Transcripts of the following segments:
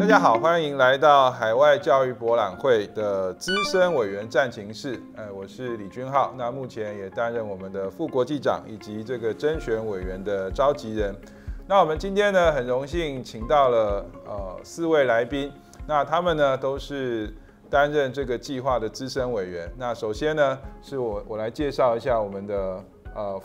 家好，欢迎来到海外教育博览会的资深委员战情室。我是李君浩，那目前也担任我们的副国际长以及这个甄选委员的召集人。那我们今天呢，很荣幸请到了4位来宾，那他们呢都是担任这个计划的资深委员。那首先呢，是我来介绍一下我们的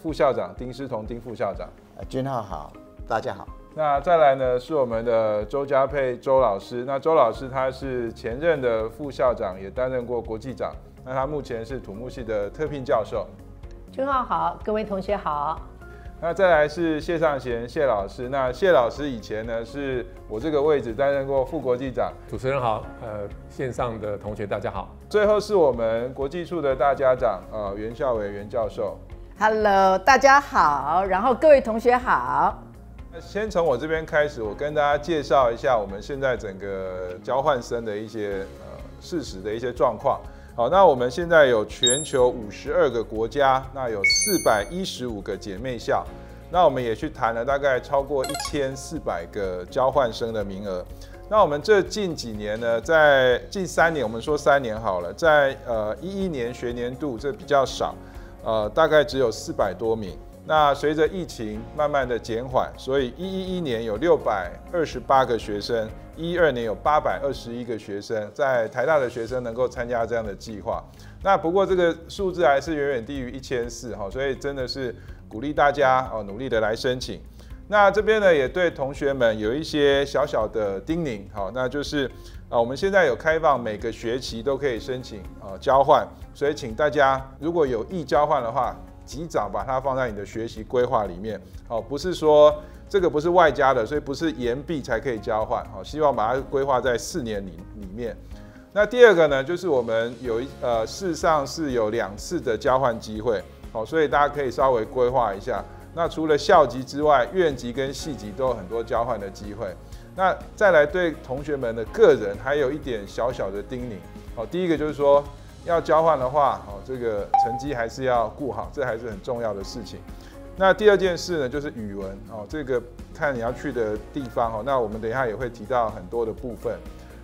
副校长丁诗彤丁副校长。君浩好，大家好。那再来呢是我们的周家佩周老师。那周老师他是前任的副校长，也担任过国际长。那他目前是土木系的特聘教授。君浩好，各位同学好。那再来是谢尚贤谢老师。那谢老师以前呢是我这个位置担任过副国际长。主持人好，线上的同学大家好。最后是我们国际处的大家长袁孝伟袁教授。Hello， 大家好，然后各位同学好。先从我这边开始，我跟大家介绍一下我们现在整个交换生的一些事实的一些状况。好，那我们现在有全球52个国家，那有415个姐妹校，那我们也去谈了大概超过1400个交换生的名额。那我们这近几年呢，在近3年，我们说3年好了，在11年学年度这比较少，大概只有400多名。那随着疫情慢慢的减缓，所以111年有628个学生，12年有821个学生，在台大的学生能够参加这样的计划。那不过这个数字还是远远低于1400哈，所以真的是鼓励大家努力的来申请。那这边呢也对同学们有一些小小的叮咛，好，那就是我们现在有开放每个学期都可以申请交换，所以请大家如果有意交换的话，及早把它放在你的学习规划里面，不是说这个不是外加的，所以不是延毕才可以交换，希望把它规划在4年里面。那第二个呢，就是我们有事实上是有2次的交换机会，所以大家可以稍微规划一下。那除了校级之外，院级跟系级都有很多交换的机会。那再来对同学们的个人还有一点小小的叮咛，第一个就是说，要交换的话，这个成绩还是要顾好，这还是很重要的事情。那第二件事呢，就是语文，这个看你要去的地方，那我们等一下也会提到很多的部分。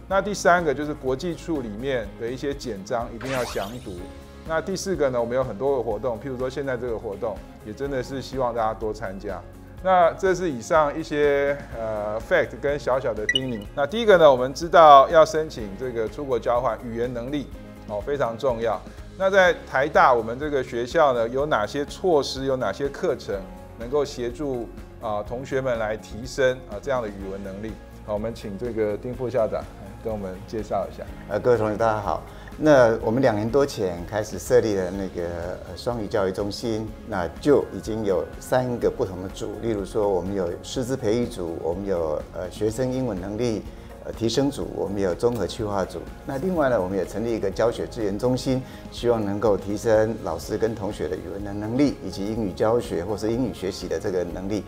那第3个就是国际处里面的一些简章一定要详读。那第4个呢，我们有很多的活动，譬如说现在这个活动，也真的是希望大家多参加。那这是以上一些fact 跟小小的叮咛。那第一个呢，我们知道要申请这个出国交换，语言能力非常重要。那在台大我们这个学校呢，有哪些措施，有哪些课程能够协助同学们来提升这样的语文能力？好，我们请这个丁副校长跟我们介绍一下。各位同学大家好。那我们2年多前开始设立了那个双语教育中心，那就已经有3个不同的组，例如说我们有师资培育组，我们有学生英文能力提升组，我们有综合企划组。那另外呢，我们也成立一个教学资源中心，希望能够提升老师跟同学的语文的能力，以及英语教学或是英语学习的这个能力。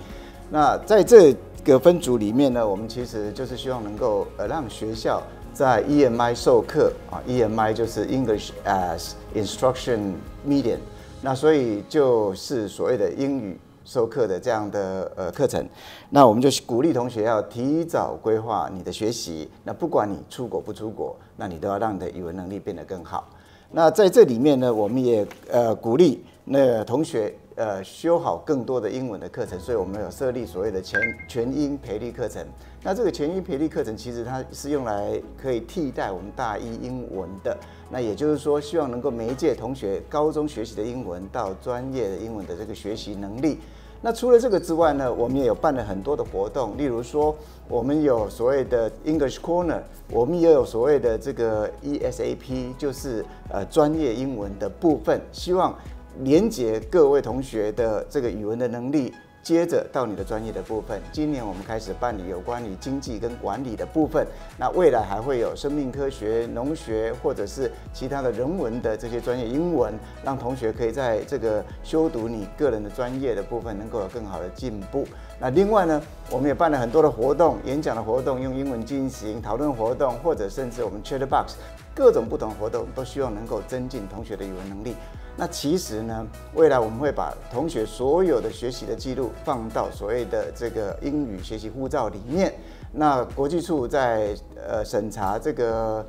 那在这个分组里面呢，我们其实就是希望能够让学校在 EMI 授课，EMI 就是 English as Instruction Medium， 那所以就是所谓的英语授课的这样的课程。那我们就鼓励同学要提早规划你的学习，那不管你出国不出国，那你都要让你的语文能力变得更好。那在这里面呢，我们也鼓励那同学修好更多的英文的课程，所以我们有设立所谓的全英培力课程。那这个全英培力课程其实它是用来可以替代我们大一英文的，那也就是说希望能够媒介同学高中学习的英文到专业的英文的这个学习能力。那除了这个之外呢，我们也有办了很多的活动，例如说我们有所谓的 English Corner， 我们也有所谓的这个 ESAP， 就是专业英文的部分，希望连结各位同学的这个语文的能力，接着到你的专业的部分。今年我们开始办理有关于经济跟管理的部分，那未来还会有生命科学、农学或者是其他的人文的这些专业英文，让同学可以在这个修读你个人的专业的部分能够有更好的进步。那另外呢，我们也办了很多的活动，演讲的活动，用英文进行讨论活动，或者甚至我们 Chat Box， 各种不同的活动都希望能够增进同学的语文能力。那其实呢，未来我们会把同学所有的学习的记录放到所谓的这个英语学习护照里面。那国际处在审查这个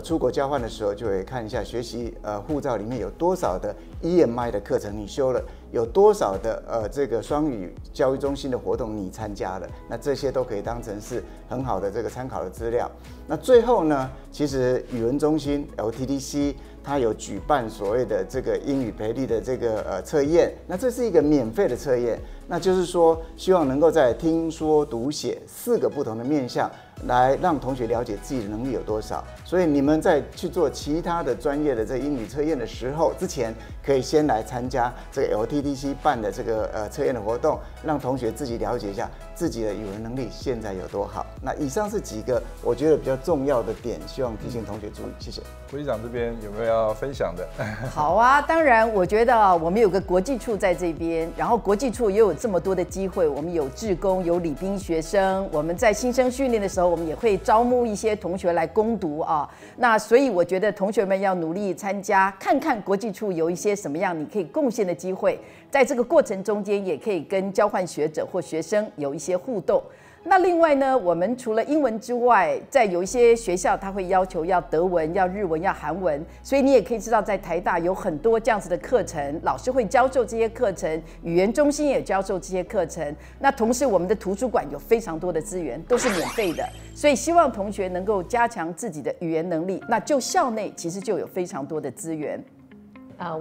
出国交换的时候，就会看一下学习护照里面有多少的 EMI 的课程你修了，有多少的这个双语教育中心的活动你参加了，那这些都可以当成是很好的这个参考的资料。那最后呢，其实语文中心 LTDC 它有举办所谓的这个英语培力的这个测验，那这是一个免费的测验，那就是说希望能够在听说读写4个不同的面向来让同学了解自己的能力有多少。所以你们在去做其他的专业的这个英语测验的时候，之前可以先来参加这个 LTDC 办的这个测验的活动，让同学自己了解一下自己的语文能力现在有多好。那以上是几个我觉得比较重要的点，希望提醒同学注意。谢谢。国际长这边有没有要分享的？好啊，当然，我觉得我们有个国际处在这边，然后国际处也有这么多的机会，我们有志工，有礼宾学生，我们在新生训练的时候，我们也会招募一些同学来攻读啊。那所以我觉得同学们要努力参加，看看国际处有一些什么样你可以贡献的机会，在这个过程中间也可以跟交换学者或学生有一些互动。那另外呢，我们除了英文之外，在有一些学校他会要求要德文、要日文、要韩文，所以你也可以知道，在台大有很多这样子的课程，老师会教授这些课程，语言中心也教授这些课程。那同时，我们的图书馆有非常多的资源，都是免费的，所以希望同学能够加强自己的语言能力。那就校内其实就有非常多的资源。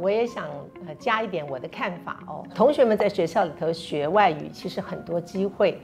我也想加一点我的看法哦。同学们在学校里头学外语，其实很多机会。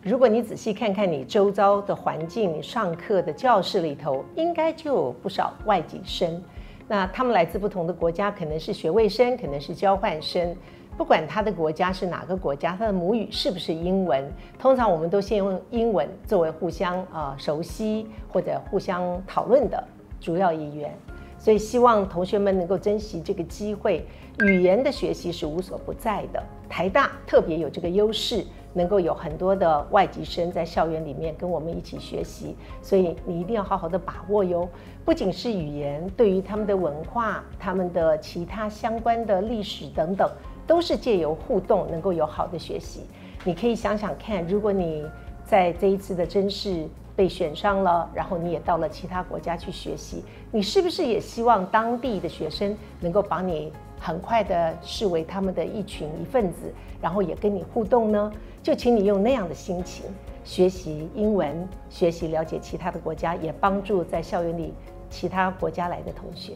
如果你仔细看看你周遭的环境，你上课的教室里头，应该就有不少外籍生。那他们来自不同的国家，可能是学位生，可能是交换生。不管他的国家是哪个国家，他的母语是不是英文，通常我们都先用英文作为互相熟悉或者互相讨论的主要语言。所以希望同学们能够珍惜这个机会，语言的学习是无所不在的。台大特别有这个优势，能够有很多的外籍生在校园里面跟我们一起学习，所以你一定要好好的把握哟。不仅是语言，对于他们的文化、他们的其他相关的历史等等，都是借由互动能够有好的学习。你可以想想看，如果你在这一次的甄试被选上了，然后你也到了其他国家去学习，你是不是也希望当地的学生能够把你很快的视为他们的一份子，然后也跟你互动呢？就请你用那样的心情学习英文，学习了解其他的国家，也帮助在校园里其他国家来的同学。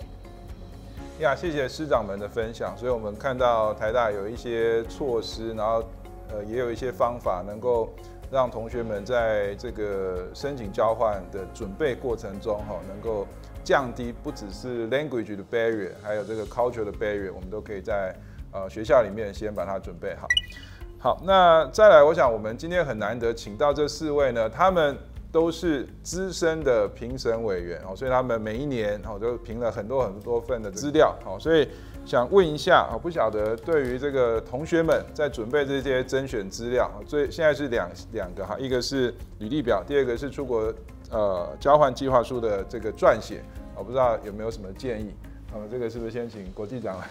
呀，谢谢师长们的分享。所以我们看到台大有一些措施，然后也有一些方法能够让同学们在这个申请交换的准备过程中，能够降低不只是 language 的 barrier， 还有这个 culture 的 barrier， 我们都可以在学校里面先把它准备好。好，那再来，我想我们今天很难得请到这4位呢，他们都是资深的评审委员，所以他们每一年都评了很多份的资料，所以想问一下，不晓得对于这个同学们在准备这些甄选资料，现在是两个哈，一个是履历表，第二个是出国交换计划书的这个撰写，我不知道有没有什么建议？这个是不是先请国际长来？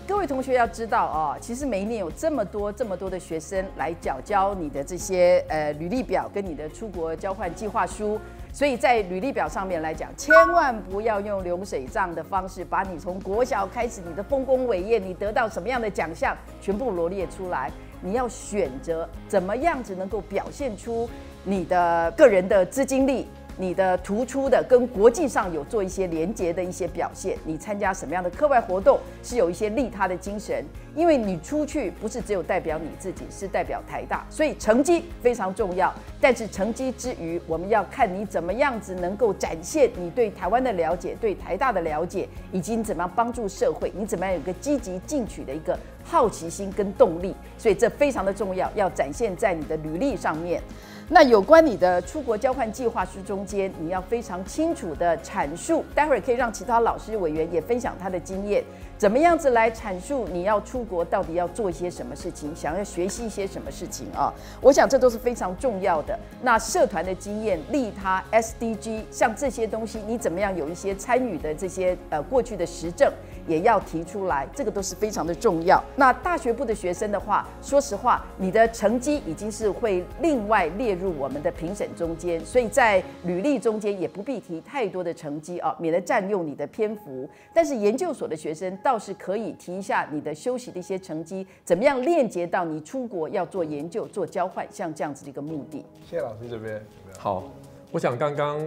各位同学要知道其实每一年有这么多的学生来缴交你的这些履历表跟你的出国交换计划书，所以在履历表上面来讲，千万不要用流水账的方式，把你从国小开始你的丰功伟业，你得到什么样的奖项，全部罗列出来。你要选择怎么样子能够表现出你的个人的资金力，你的突出的跟国际上有做一些连结的一些表现，你参加什么样的课外活动是有一些利他的精神，因为你出去不是只有代表你自己，是代表台大，所以成绩非常重要。但是成绩之余，我们要看你怎么样子能够展现你对台湾的了解，对台大的了解，以及你怎么样帮助社会，你怎么样有个积极进取的一个好奇心跟动力，所以这非常的重要，要展现在你的履历上面。那有关你的出国交换计划书中间，你要非常清楚的阐述，待会儿可以让其他老师委员也分享他的经验。怎么样子来阐述你要出国到底要做一些什么事情，想要学习一些什么事情啊？我想这都是非常重要的。那社团的经验、利他、SDG， 像这些东西，你怎么样有一些参与的这些过去的实证也要提出来，这个都是非常的重要。那大学部的学生的话，说实话，你的成绩已经是会另外列入我们的评审中间，所以在履历中间也不必提太多的成绩啊，免得占用你的篇幅。但是研究所的学生倒是可以提一下你的修习的一些成绩，怎么样链接到你出国要做研究、做交换，像这样子的一个目的。谢老师这边好，我想刚刚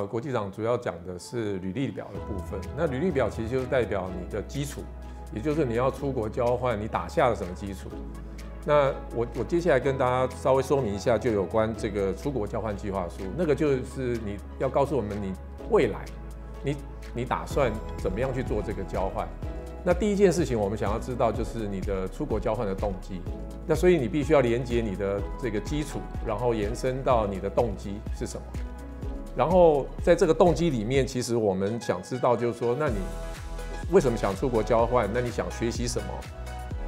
国际长主要讲的是履历表的部分。那履历表其实就是代表你的基础，也就是你要出国交换，你打下了什么基础。那我接下来跟大家稍微说明一下，就有关这个出国交换计划书，那个就是你要告诉我们你未来你打算怎么样去做这个交换。那第一件事情，我们想要知道就是你的出国交换的动机。那所以你必须要连接你的这个基础，然后延伸到你的动机是什么。然后在这个动机里面，其实我们想知道就是说，那你为什么想出国交换？那你想学习什么？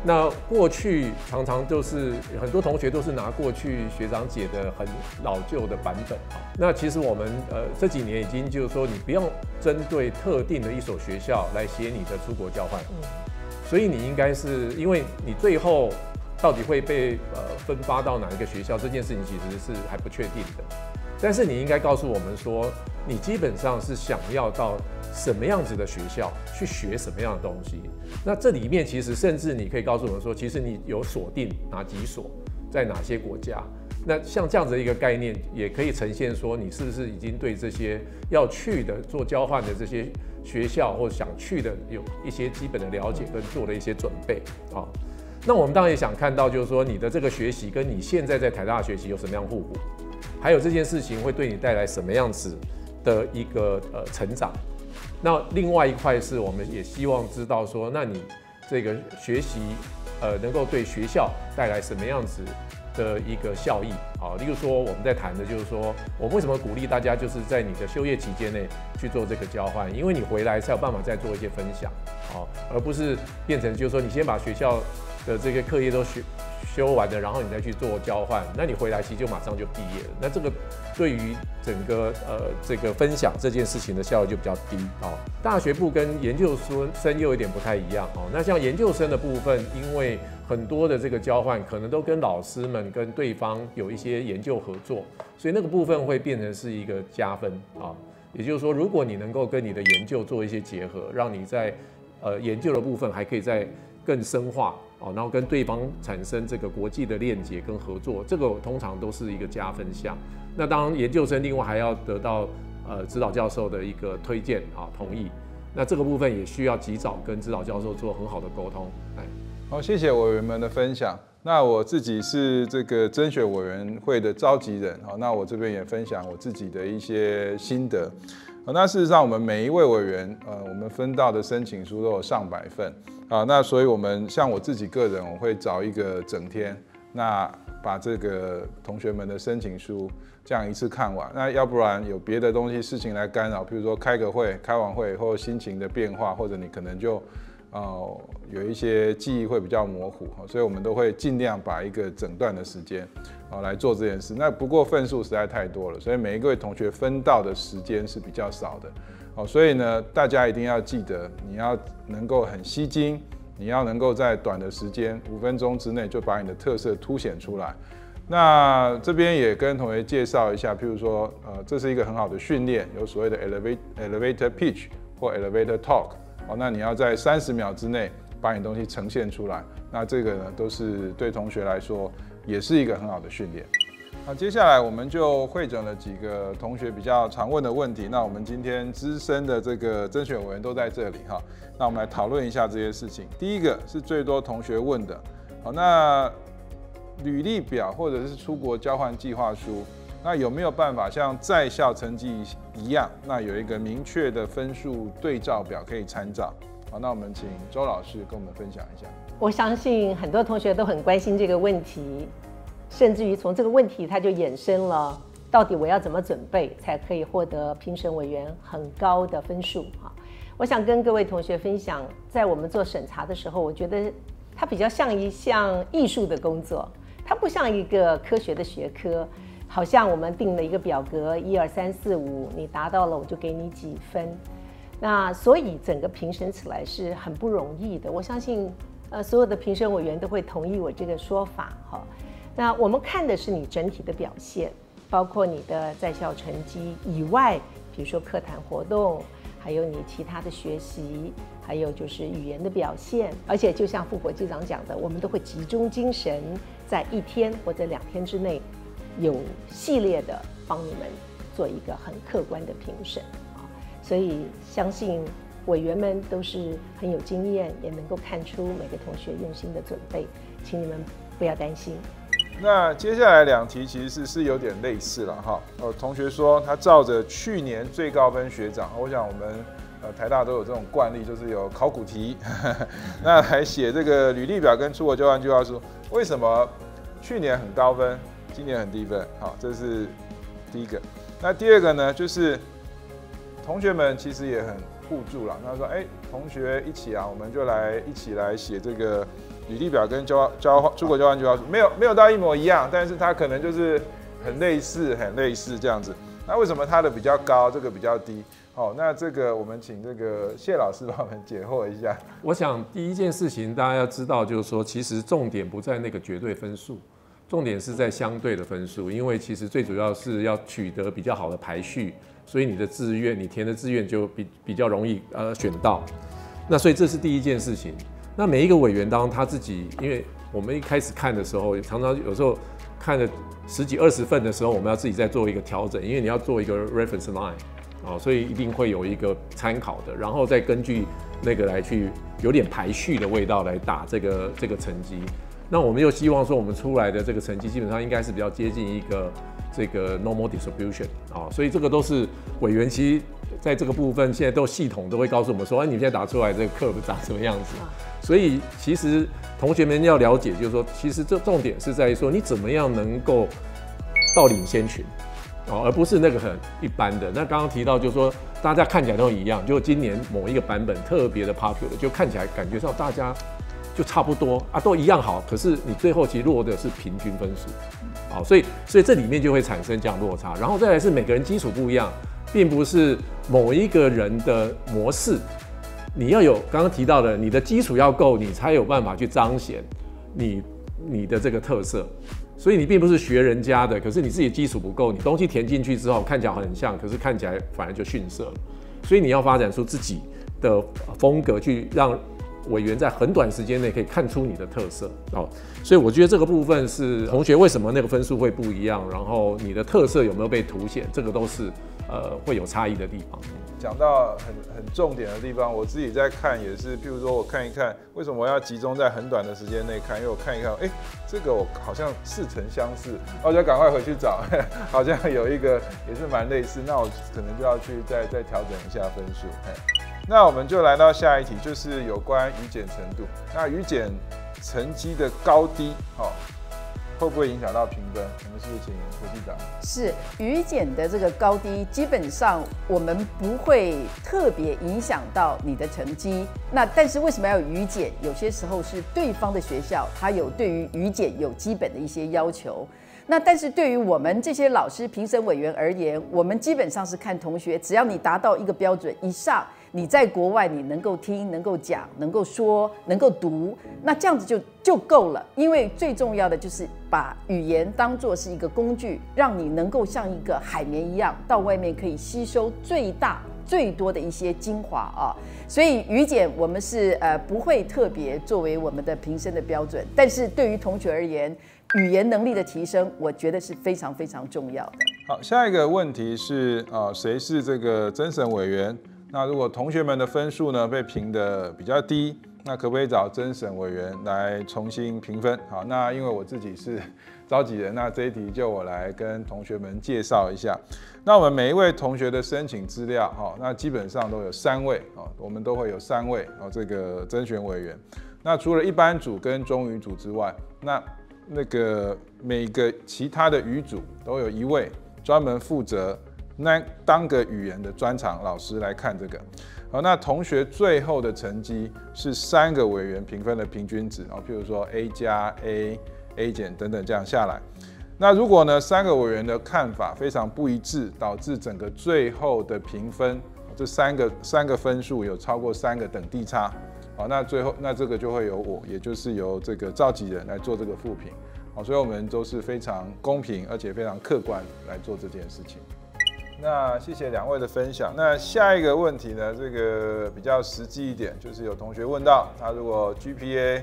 那过去常常就是很多同学都是拿过去学长姐的很老旧的版本啊。那其实我们这几年已经就是说，你不用针对特定的一所学校来写你的出国交换，所以你应该是因为你最后到底会被分发到哪一个学校这件事情其实是还不确定的。但是你应该告诉我们说，你基本上是想要到什么样子的学校去学什么样的东西。那这里面其实甚至你可以告诉我们说，其实你有锁定哪几所，在哪些国家。那像这样子的一个概念，也可以呈现说你是不是已经对这些要去的做交换的这些学校或想去的有一些基本的了解跟做了一些准备啊。那我们当然也想看到，就是说你的这个学习跟你现在在台大学习有什么样互补。还有这件事情会对你带来什么样子的一个成长？那另外一块是我们也希望知道说，那你这个学习能够对学校带来什么样子的一个效益啊？例如说我们在谈的就是说，我们为什么鼓励大家就是在你的休业期间内去做这个交换？因为你回来才有办法再做一些分享啊，而不是变成就是说你先把学校的这个课业都修完了，然后你再去做交换，那你回来其实就马上就毕业了。那这个对于整个这个分享这件事情的效率就比较低哦。大学部跟研究生又有点不太一样哦。那像研究生的部分，因为很多的这个交换可能都跟老师们跟对方有一些研究合作，所以那个部分会变成是一个加分啊。也就是说，如果你能够跟你的研究做一些结合，让你在研究的部分还可以再更深化。然后跟对方产生这个国际的链接跟合作，这个通常都是一个加分项。那当然研究生另外还要得到指导教授的一个推荐同意，那这个部分也需要及早跟指导教授做很好的沟通。好，谢谢委员们的分享。那我自己是这个甄选委员会的召集人，那我这边也分享我自己的一些心得。那事实上，我们每一位委员，我们分到的申请书都有上百份啊。那所以我们像我自己个人，我会找一个整天，那把这个同学们的申请书这样一次看完。那要不然有别的东西事情来干扰，比如说开个会，开完会以后心情的变化，或者你可能就有一些记忆会比较模糊，所以我们都会尽量把一个整段的时间来做这件事。那不过份数实在太多了，所以每一位同学分到的时间是比较少的。所以呢，大家一定要记得，你要能够很吸睛，你要能够在短的时间5分钟之内就把你的特色凸显出来。那这边也跟同学介绍一下，譬如说，这是一个很好的训练，有所谓的 elevator pitch 或 elevator talk。那你要在30秒之内把你东西呈现出来，那这个呢都是对同学来说也是一个很好的训练。那接下来我们就汇整了几个同学比较常问的问题。那我们今天资深的这个甄选委员都在这里哈，那我们来讨论一下这些事情。第一个是最多同学问的，那履历表或者是出国交换计划书，那有没有办法像在校成绩一样，那有一个明确的分数对照表可以参照？好，那我们请周老师跟我们分享一下。我相信很多同学都很关心这个问题，甚至于从这个问题它就衍生了，到底我要怎么准备才可以获得评审委员很高的分数？我想跟各位同学分享，在我们做审查的时候，我觉得它比较像一项艺术的工作，它不像一个科学的学科，好像我们定了一个表格，1、2、3、4、5，你达到了我就给你几分。那所以整个评审起来是很不容易的。我相信，所有的评审委员都会同意我这个说法哈。那我们看的是你整体的表现，包括你的在校成绩以外，比如说课堂活动。还有你其他的学习，还有就是语言的表现，而且就像副国际长讲的，我们都会集中精神，在1天或者2天之内，有系列的帮你们做一个很客观的评审啊。所以相信委员们都是很有经验，也能够看出每个同学用心的准备，请你们不要担心。那接下来2题其实是有点类似了哈。同学说他照着去年最高分学长，我想我们台大都有这种惯例，就是有考古题，那来写这个履历表跟出国交换计划书。为什么去年很高分，今年很低分？好，这是第一个。那第二个呢，就是同学们其实也很互助了。他说，同学一起啊，我们就一起来写这个。履历表跟出国交换计划书没有到一模一样，但是它可能就是很类似这样子。那为什么它的比较高，这个比较低？那这个我们请这个谢老师帮我们解惑一下。我想第一件事情大家要知道，就是说其实重点不在那个绝对分数，重点是在相对的分数，因为其实最主要是要取得比较好的排序，所以你的志愿，你填的志愿就比较容易选到。那所以这是第一件事情。那每一个委员当他自己，因为我们一开始看的时候，常常有时候看了10几20份的时候，我们要自己再做一个调整，因为你要做一个 reference line 所以一定会有一个参考的，然后再根据那个来去有点排序的味道来打这个成绩。那我们又希望说，我们出来的这个成绩基本上应该是比较接近一个这个 normal distribution 所以这个都是委员其实在这个部分现在都系统都会告诉我们说，你现在打出来这个 curve 长什么样子。所以其实同学们要了解，就是说，其实这重点是在于说，你怎么样能够到领先群，而不是那个很一般的。那刚刚提到就是说，大家看起来都一样，就今年某一个版本特别的 popular， 就看起来感觉上大家就差不多都一样好，可是你最后其实落的是平均分数，所以这里面就会产生这样落差。然后再来是每个人基础不一样，并不是某一个人的模式。你要有刚刚提到的，你的基础要够，你才有办法去彰显你的这个特色。所以你并不是学人家的，可是你自己基础不够，你东西填进去之后看起来很像，可是看起来反而就逊色了。所以你要发展出自己的风格，去让委员在很短时间内可以看出你的特色所以我觉得这个部分是同学为什么那个分数会不一样，然后你的特色有没有被凸显，这个都是会有差异的地方。讲到很重点的地方，我自己在看也是，譬如说我看一看，为什么我要集中在很短的时间内看？因为我看一看，这个我好像似曾相识，我就赶快回去找，好像有一个也是蛮类似，那我可能就要去再调整一下分数。那我们就来到下一题，就是有关语检程度。那语检成绩的高低，会不会影响到评分？我们是不是请国际长？是语检的这个高低，基本上我们不会特别影响到你的成绩。那但是为什么要有语检？有些时候是对方的学校，它有对于语检有基本的一些要求。那但是对于我们这些老师、评审委员而言，我们基本上是看同学，只要你达到一个标准以上。你在国外，你能够听、能够讲、能够说、能够读，那这样子就够了。因为最重要的就是把语言当作是一个工具，让你能够像一个海绵一样，到外面可以吸收最多的一些精华所以语检我们是不会特别作为我们的评审的标准，但是对于同学而言，语言能力的提升，我觉得是非常非常重要的。好，下一个问题是谁是这个甄审委员？那如果同学们的分数呢被评得比较低，那可不可以找甄审委员来重新评分？好，那因为我自己是召集人，那这一题就我来跟同学们介绍一下。那我们每一位同学的申请资料，那基本上都有3位，我们都会有3位这个甄选委员。那除了一般组跟中语组之外，那个每个其他的语组都有1位专门负责当个语言的专长老师来看这个。好，那同学最后的成绩是3个委员评分的平均值，譬如说 A 加、A 减等等这样下来。那如果呢3个委员的看法非常不一致，导致整个最后的评分这三个分数有超过3个等地差，好，那最后这个就会由我，也就是由这个召集人来做这个复评，好，所以我们都是非常公平而且非常客观来做这件事情。那谢谢2位的分享。那下一个问题呢，这个比较实际一点，就是有同学问到，他如果 GPA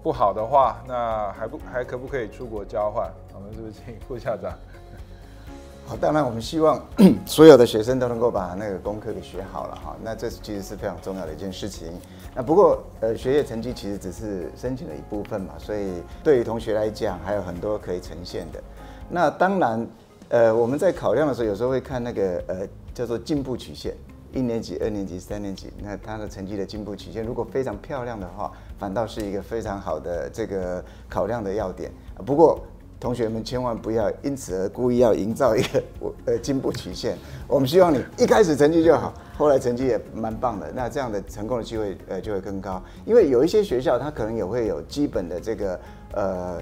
不好的话，那还可不可以出国交换？我们是不是请副校长？好，当然我们希望所有的学生都能够把那个功课给学好了哈。那这其实是非常重要的一件事情。那不过学业成绩其实只是申请的一部分嘛，所以对于同学来讲，还有很多可以呈现的。那当然。我们在考量的时候，有时候会看那个叫做进步曲线，1年级、2年级、3年级，那他的成绩的进步曲线，如果非常漂亮的话，反倒是一个非常好的这个考量的要点。不过同学们千万不要因此而故意要营造一个进步曲线。我们希望你一开始成绩就好，后来成绩也蛮棒的，那这样的成功的机会就会更高。因为有一些学校它可能也会有基本的这个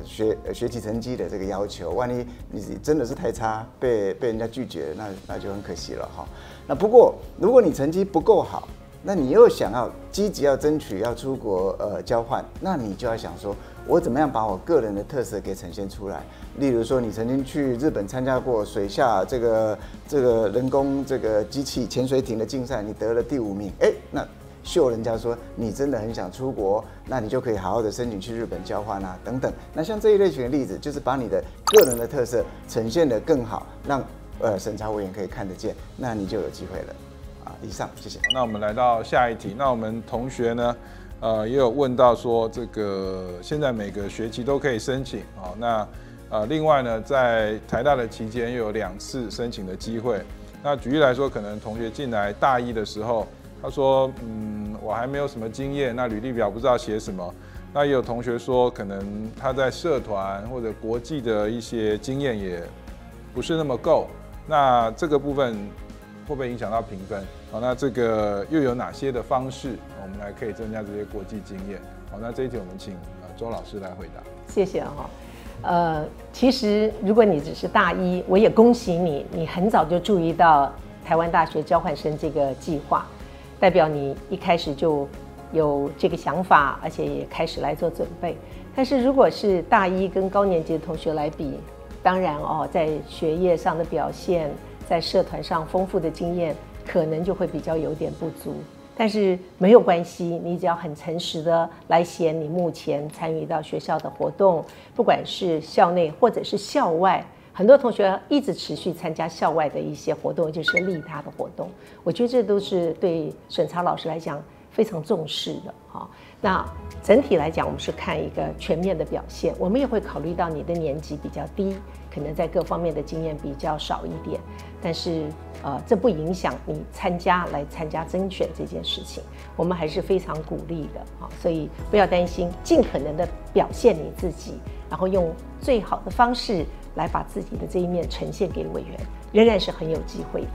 学习成绩的这个要求，万一你真的是太差，被人家拒绝，那就很可惜了哈。那不过如果你成绩不够好，那你又想要积极要争取要出国交换，那你就要想说，我怎么样把我个人的特色给呈现出来？例如说，你曾经去日本参加过水下这个人工这个机器潜水艇的竞赛，你得了第5名，那秀人家说你真的很想出国，那你就可以好好的申请去日本交换啊，等等。那像这一类型的例子，就是把你的个人的特色呈现得更好，让审查委员可以看得见，那你就有机会了。以上，谢谢。那我们来到下一题。那我们同学呢，也有问到说，这个现在每个学期都可以申请，好，那另外呢，在台大的期间又有2次申请的机会。那举例来说，可能同学进来大1的时候，他说，我还没有什么经验，那履历表不知道写什么。那也有同学说，可能他在社团或者国际的一些经验也不是那么够。那这个部分会不会影响到评分？好，那这个又有哪些的方式，我们来可以增加这些国际经验？好，那这一题我们请周老师来回答。谢谢哈。其实如果你只是大1，我也恭喜你，你很早就注意到台湾大学交换生这个计划，代表你一开始就有这个想法，而且也开始来做准备。但是如果是大1跟高年级的同学来比，当然在学业上的表现，在社团上丰富的经验，可能就会比较有点不足。但是没有关系，你只要很诚实的来写你目前参与到学校的活动，不管是校内或者是校外，很多同学一直持续参加校外的一些活动，就是利他的活动。我觉得这都是对审查老师来讲非常重视的哈。那整体来讲，我们是看一个全面的表现，我们也会考虑到你的年级比较低，可能在各方面的经验比较少一点，但是这不影响你参加甄选这件事情，我们还是非常鼓励的啊，所以不要担心，尽可能的表现你自己，然后用最好的方式来把自己的这一面呈现给委员，仍然是很有机会的。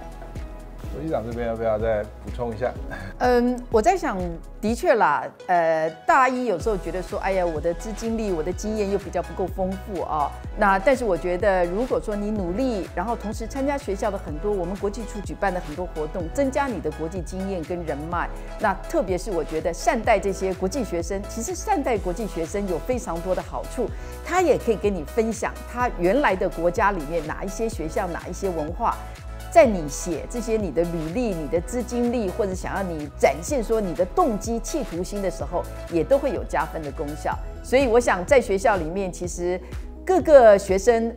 罗系长这边要不要再补充一下？我在想，的确啦，大1有时候觉得说，哎呀，我的资金力、我的经验又比较不够丰富啊。那但是我觉得，如果说你努力，然后同时参加学校的很多我们国际处举办的很多活动，增加你的国际经验跟人脉。那特别是我觉得善待这些国际学生，其实善待国际学生有非常多的好处，他也可以跟你分享他原来的国家里面哪一些学校、哪一些文化。在你写这些你的履历、你的资金力，或者想要你展现说你的动机、企图心的时候，也都会有加分的功效。所以我想在学校里面，其实各个学生，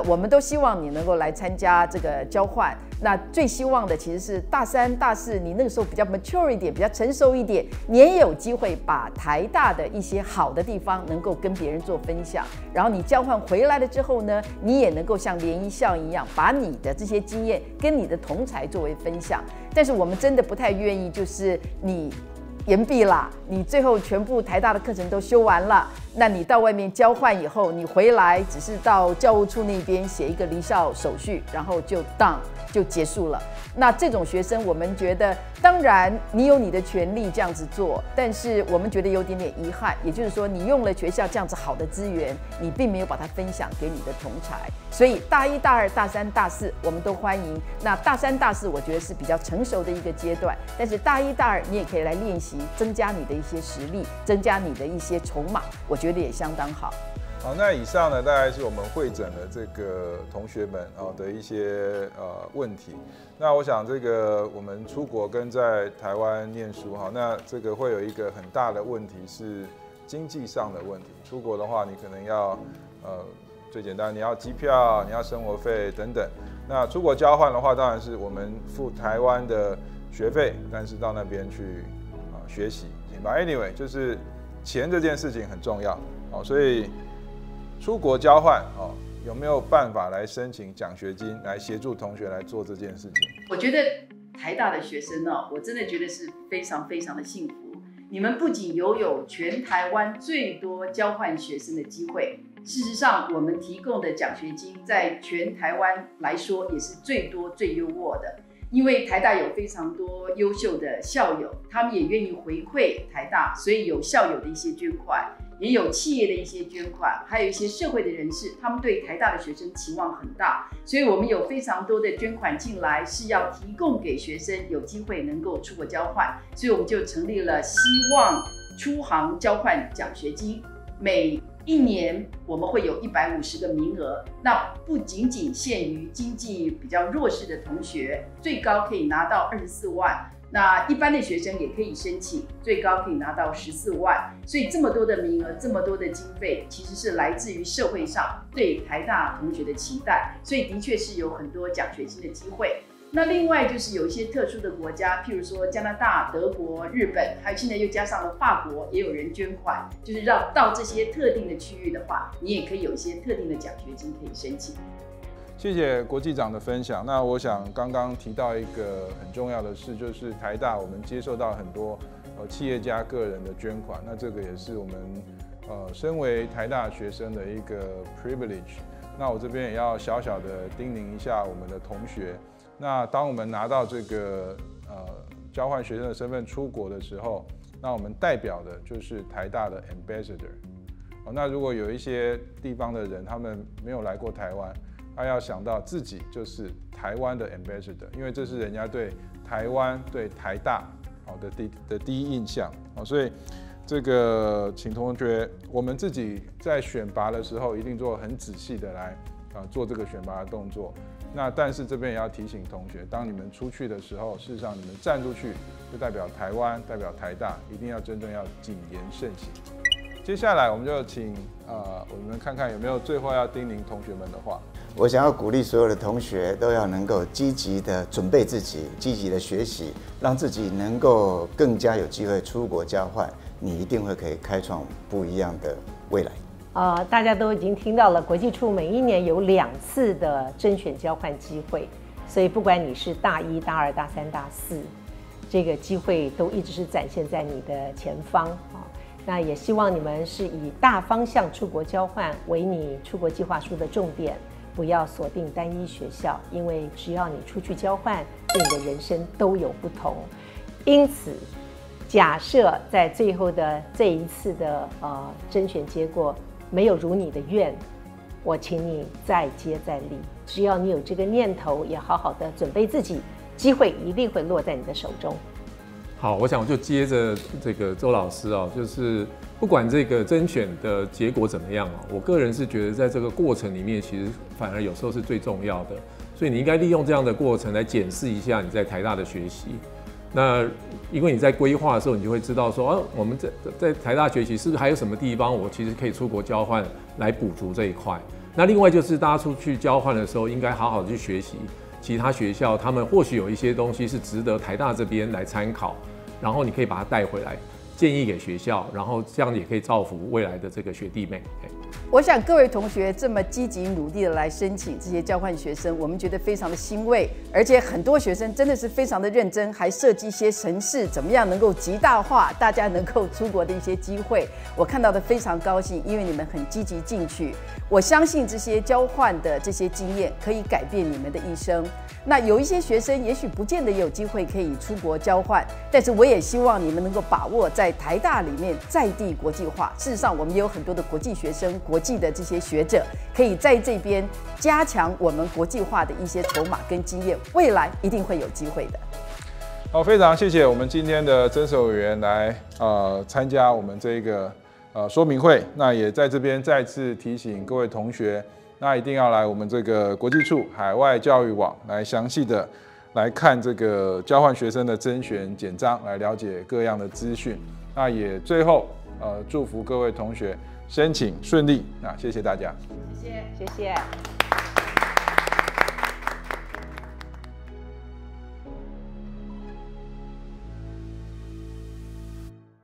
我们都希望你能够来参加这个交换。那最希望的其实是大3、大4，你那个时候比较 mature 一点，比较成熟一点，你也有机会把台大的一些好的地方能够跟别人做分享。然后你交换回来了之后呢，你也能够像联谊校一样，把你的这些经验跟你的同侪作为分享。但是我们真的不太愿意，就是你延毕啦，你最后全部台大的课程都修完了，那你到外面交换以后，你回来只是到教务处那边写一个离校手续，然后就就结束了。那这种学生，我们觉得，当然你有你的权利这样子做，但是我们觉得有点遗憾，也就是说，你用了学校这样子好的资源，你并没有把它分享给你的同儕。所以大一、大二、大三、大四我们都欢迎。那大三、大四我觉得是比较成熟的一个阶段，但是大一、大二你也可以来练习，增加你的一些实力，增加你的一些筹码，我觉得也相当好。好，那以上呢，大概是我们会诊的这个同学们的一些问题。那我想这个我们出国跟在台湾念书那这个会有一个很大的问题是经济上的问题。出国的话，你可能要最简单，你要机票，你要生活费等等。那出国交换的话，当然是我们付台湾的学费，但是到那边去学习。Anyway， 就是钱这件事情很重要所以出国交换有没有办法来申请奖学金，来协助同学来做这件事情？我觉得台大的学生我真的觉得是非常非常的幸福。你们不仅拥有全台湾最多交换学生的机会，事实上我们提供的奖学金在全台湾来说也是最多最优渥的。因为台大有非常多优秀的校友，他们也愿意回馈台大，所以有校友的一些捐款，也有企业的一些捐款，还有一些社会的人士，他们对台大的学生期望很大，所以我们有非常多的捐款进来，是要提供给学生有机会能够出国交换，所以我们就成立了希望出航交换奖学金，每一年我们会有150个名额，那不仅仅限于经济比较弱势的同学，最高可以拿到24万。那一般的学生也可以申请，最高可以拿到14万。所以这么多的名额，这么多的经费，其实是来自于社会上对台大同学的期待，所以的确是有很多奖学金的机会。那另外就是有一些特殊的国家，譬如说加拿大、德国、日本，还有现在又加上了法国，也有人捐款，就是让到这些特定的区域的话，你也可以有一些特定的奖学金可以申请。谢谢国际长的分享。那我想刚刚提到一个很重要的事，就是台大我们接受到很多企业家个人的捐款，那这个也是我们身为台大学生的一个 privilege。那我这边也要小小的叮咛一下我们的同学。那当我们拿到这个交换学生的身份出国的时候，那我们代表的就是台大的 ambassador。那如果有一些地方的人他们没有来过台湾，他要想到自己就是台湾的 ambassador， 因为这是人家对台湾、对台大的第一印象。所以这个请同学，我们自己在选拔的时候一定做很仔细的来做这个选拔的动作。那但是这边也要提醒同学，当你们出去的时候，事实上你们站出去就代表台湾，代表台大，一定要真正要谨言慎行。接下来我们就请我们看看有没有最后要叮咛同学们的话。我想要鼓励所有的同学都要能够积极的准备自己，积极的学习，让自己能够更加有机会出国交换，你一定会可以开创不一样的未来。大家都已经听到了，国际处每一年有2次的甄选交换机会，所以不管你是大1、大2、大3、大4，这个机会都一直是展现在你的前方那也希望你们是以大方向出国交换为你出国计划书的重点，不要锁定单一学校，因为只要你出去交换，对你的人生都有不同。因此，假设在最后的这一次的甄选结果没有如你的愿，我请你再接再厉。只要你有这个念头，也好好的准备自己，机会一定会落在你的手中。好，我想我就接着这个周老师就是不管这个甄选的结果怎么样我个人是觉得在这个过程里面，其实反而有时候是最重要的。所以你应该利用这样的过程来检视一下你在台大的学习。那因为你在规划的时候，你就会知道说我们在台大学习是不是还有什么地方我其实可以出国交换来补足这一块。那另外就是大家出去交换的时候，应该好好的去学习其他学校，他们或许有一些东西是值得台大这边来参考，然后你可以把它带回来，建议给学校，然后这样也可以造福未来的这个学弟妹。我想各位同学这么积极努力的来申请这些交换学生，我们觉得非常的欣慰，而且很多学生真的是非常的认真，还设计一些程式，怎么样能够极大化大家能够出国的一些机会。我看到的非常高兴，因为你们很积极进去。我相信这些交换的这些经验可以改变你们的一生。那有一些学生也许不见得有机会可以出国交换，但是我也希望你们能够把握在台大里面在地国际化。事实上，我们也有很多的国际学生、国际的这些学者，可以在这边加强我们国际化的一些筹码跟经验，未来一定会有机会的。好，非常谢谢我们今天的甄审委员来参加我们这个说明会。那也在这边再次提醒各位同学，那一定要来我们这个国际处海外教育网来详细的来看这个交换学生的甄选简章，来了解各样的资讯。那也最后祝福各位同学申请顺利。那谢谢大家，谢谢。